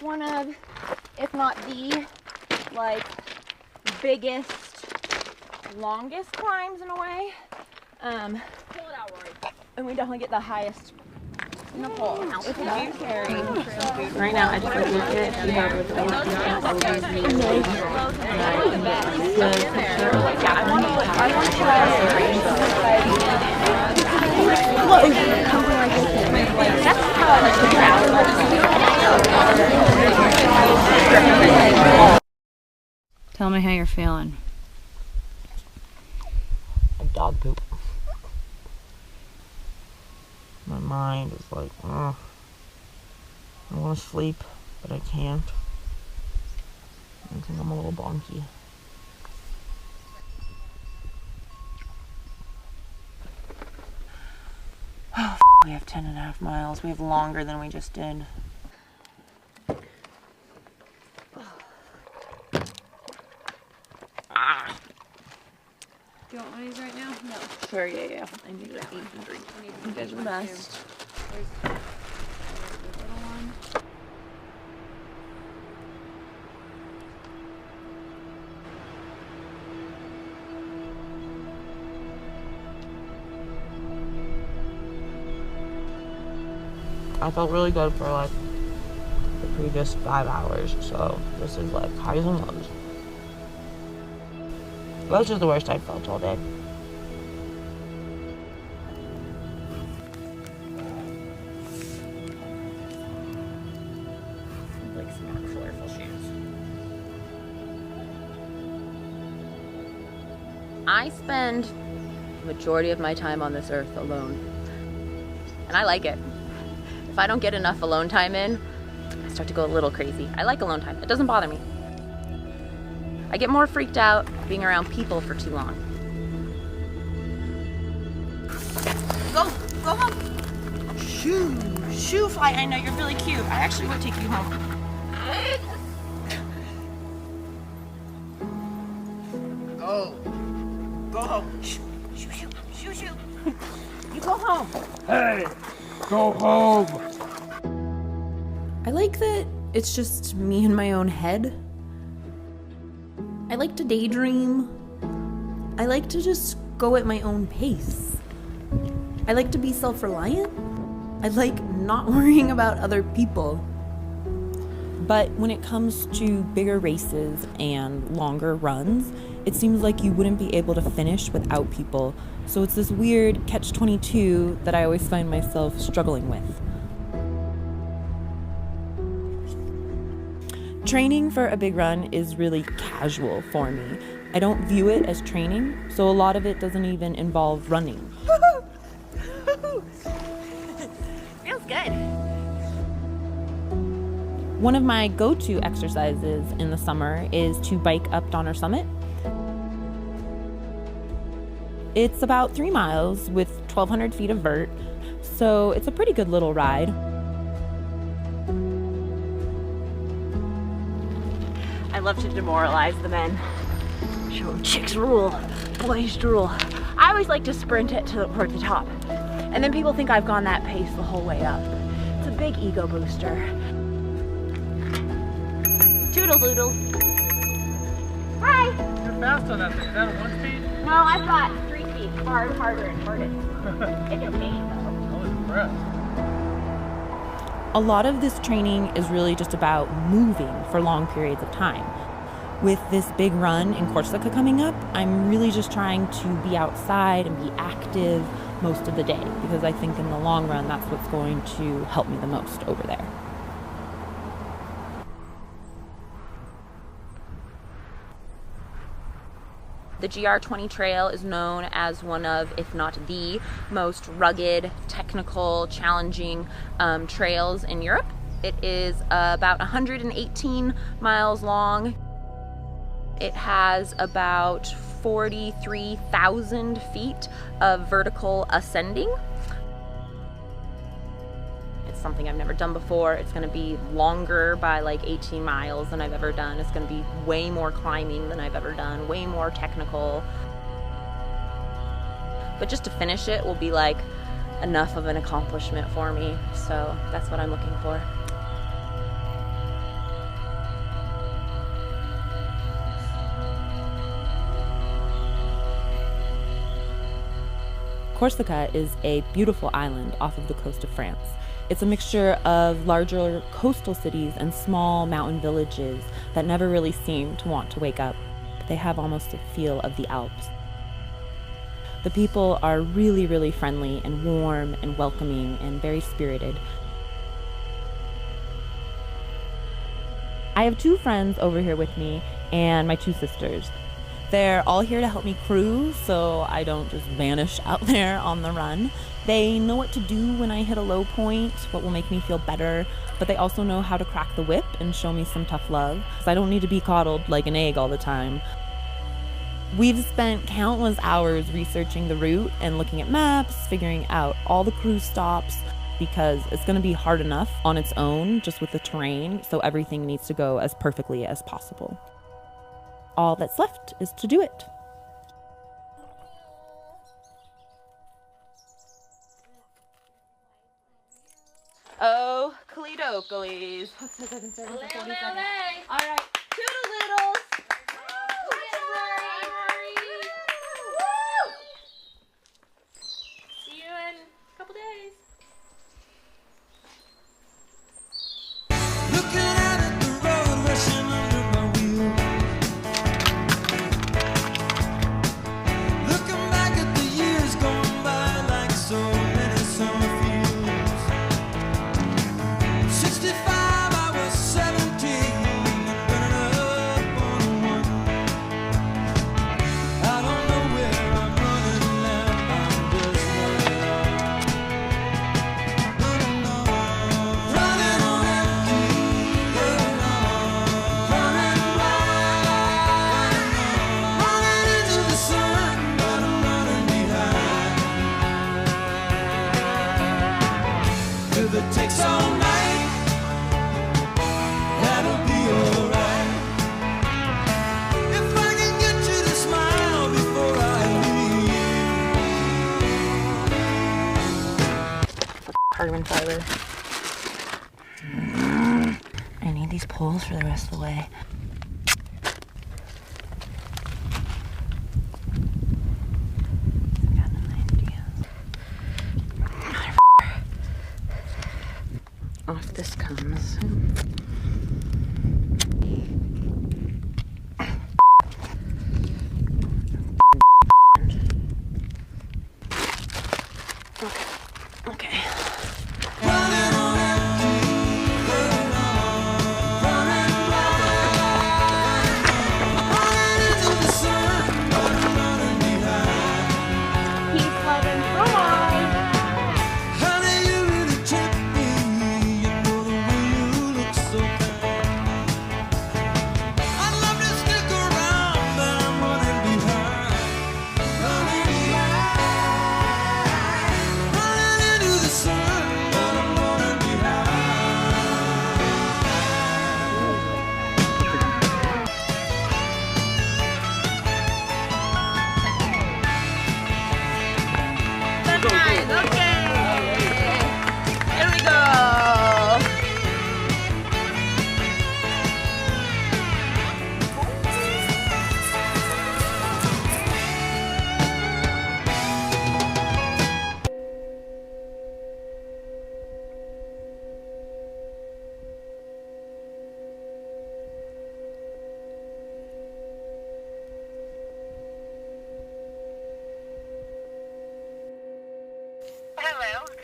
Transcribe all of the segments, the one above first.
one of, if not the, like, biggest, longest climbs in a way. Pull it out, Rory. And we definitely get the highest in the pole. It's not scary. Right now, I just like look at it. Tell me how you're feeling. Dog poop. My mind is like, I want to sleep, but I can't. I think I'm a little bonky. Oh, we have 10.5 miles. We have longer than we just did. Do you want one of these right now? No. Sure, yeah. I need to eat and drink. You guys are the best. There's the little one. I felt really good for like the previous 5 hours, so this is like highs and lows. That's just the worst I felt all day. Like smart, colorful shoes. I spend the majority of my time on this earth alone. And I like it. If I don't get enough alone time in, I start to go a little crazy. I like alone time. It doesn't bother me. I get more freaked out being around people for too long. Go home. Shoo fly. I know you're really cute. I actually would take you home. Go home. Shoo. You go home. Hey, go home. I like that it's just me in my own head. I like to daydream. I like to just go at my own pace. I like to be self-reliant. I like not worrying about other people. But when it comes to bigger races and longer runs, it seems like you wouldn't be able to finish without people. So it's this weird catch-22 that I always find myself struggling with. Training for a big run is really casual for me. I don't view it as training, so a lot of it doesn't even involve running. Feels good. One of my go-to exercises in the summer is to bike up Donner Summit. It's about 3 miles with 1,200 feet of vert, so it's a pretty good little ride. I love to demoralize the men. Show them chicks rule, boys drool. I always like to sprint it toward the top. And then people think I've gone that pace the whole way up. It's a big ego booster. Toodle doodle. Hi. You're fast on that thing. Is that a 1-speed? No, I've got 3 feet. Hard, harder, and hardest. It's a pain though. I was impressed. A lot of this training is really just about moving for long periods of time. With this big run in Corsica coming up, I'm really just trying to be outside and be active most of the day, because I think in the long run that's what's going to help me the most over there. The GR20 trail is known as one of, if not the most rugged, technical, challenging trails in Europe. It is about 118 miles long. It has about 43,000 feet of vertical ascending. It's something I've never done before. It's going to be longer by like 18 miles than I've ever done. It's going to be way more climbing than I've ever done, way more technical. But just to finish it will be like enough of an accomplishment for me. So that's what I'm looking for. Corsica is a beautiful island off of the coast of France. It's a mixture of larger coastal cities and small mountain villages that never really seem to want to wake up. They have almost a feel of the Alps. The people are really, really friendly and warm and welcoming and very spirited. I have 2 friends over here with me and my 2 sisters. They're all here to help me cruise so I don't just vanish out there on the run. They know what to do when I hit a low point, what will make me feel better, but they also know how to crack the whip and show me some tough love, because I don't need to be coddled like an egg all the time. We've spent countless hours researching the route and looking at maps, figuring out all the cruise stops, because it's going to be hard enough on its own just with the terrain, so everything needs to go as perfectly as possible. All that's left is to do it. Oh, Kaleidocales. All right, toodle-liddles. See you in a couple days. Carbon fiber. I need these poles for the rest of the way. I got an idea. Off this comes. Okay.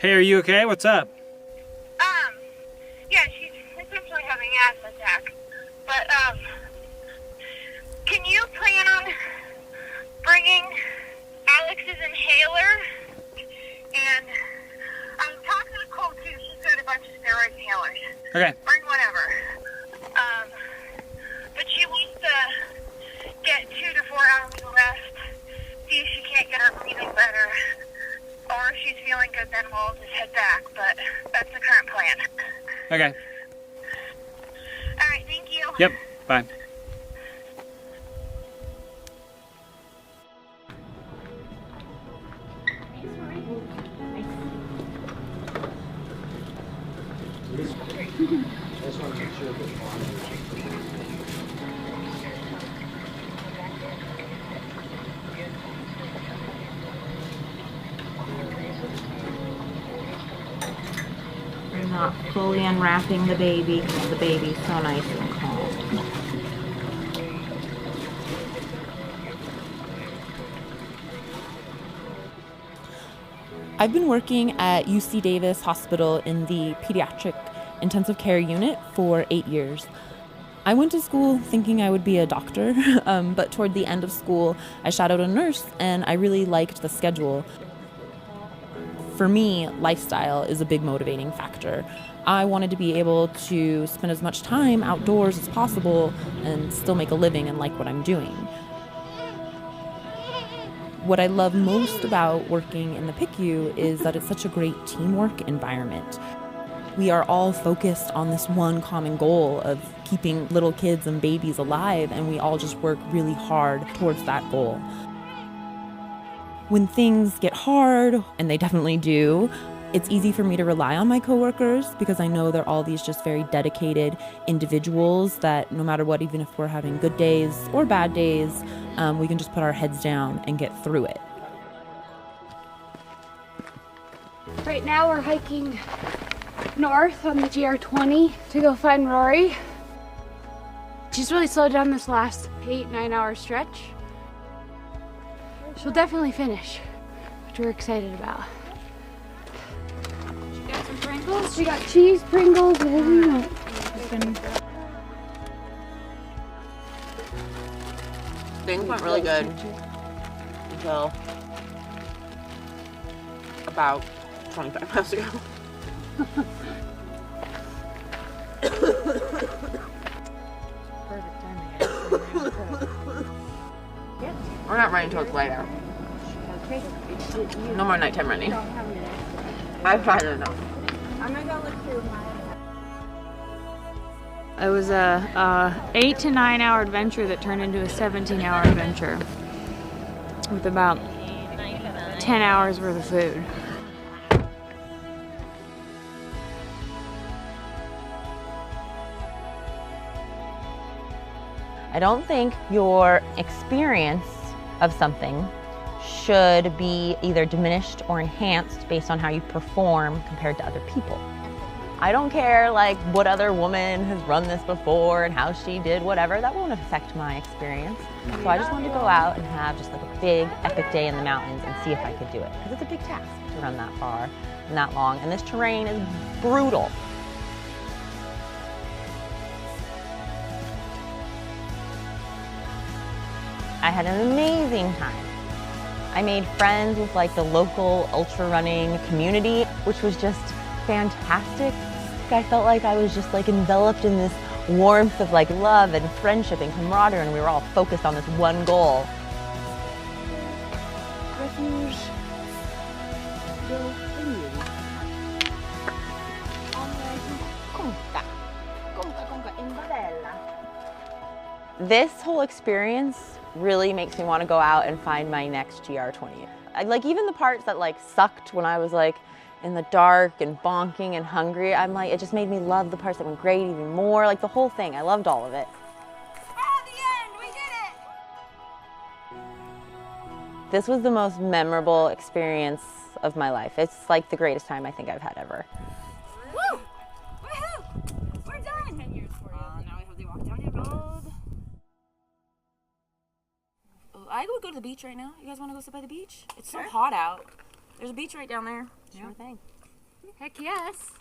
Hey, are you okay? What's up? Yeah, she's essentially having an asthma attack. But, can you plan on bringing Alex's inhaler? And I'm talking to Cole too. She's got a bunch of steroid inhalers. Okay. Bring whatever. But she wants to get 2 to 4 hours of rest. See if she can't get her breathing better. Or if she's feeling good, then we'll just head back. But that's the current plan. Okay. All right, thank you. Yep. Bye. slowly unwrapping the baby because the baby's so nice and calm. I've been working at UC Davis Hospital in the pediatric intensive care unit for 8 years. I went to school thinking I would be a doctor, but toward the end of school, I shadowed a nurse and I really liked the schedule. For me, lifestyle is a big motivating factor. I wanted to be able to spend as much time outdoors as possible and still make a living and like what I'm doing. What I love most about working in the PICU is that it's such a great teamwork environment. We are all focused on this one common goal of keeping little kids and babies alive, and we all just work really hard towards that goal. When things get hard, and they definitely do, it's easy for me to rely on my coworkers because I know they're all these just very dedicated individuals that no matter what, even if we're having good days or bad days, we can just put our heads down and get through it. Right now we're hiking north on the GR20 to go find Rory. She's really slowed down this last 8-9 hour stretch. She'll definitely finish, which we're excited about. She got some Pringles? We got cheese, Pringles, whatever you want. Things went really good until about 25 minutes ago. We're not running towards light out. No more nighttime running. I've tried it enough. I'm gonna go look through mine. It was a 8 to 9 hour adventure that turned into a 17-hour adventure with about 10 hours worth of food. I don't think your experience of something should be either diminished or enhanced based on how you perform compared to other people. I don't care like what other woman has run this before and how she did whatever, that won't affect my experience. So I just wanted to go out and have just like a big epic day in the mountains and see if I could do it. Because it's a big task to run that far and that long, and this terrain is brutal. I had an amazing time. I made friends with like the local ultra running community, which was just fantastic. I felt like I was just like enveloped in this warmth of like love and friendship and camaraderie, and we were all focused on this one goal. This whole experience really makes me want to go out and find my next GR20. Like even the parts that like sucked when I was like in the dark and bonking and hungry, I'm like, it just made me love the parts that went great even more. Like the whole thing, I loved all of it. At the end, we did it! This was the most memorable experience of my life. It's like the greatest time I think I've had ever. Woo! Woohoo! We're done! 10 years for you. Now we have to walk down your road. I would go to the beach right now. You guys want to go sit by the beach? It's so hot out. There's a beach right down there. Sure thing. Heck yes.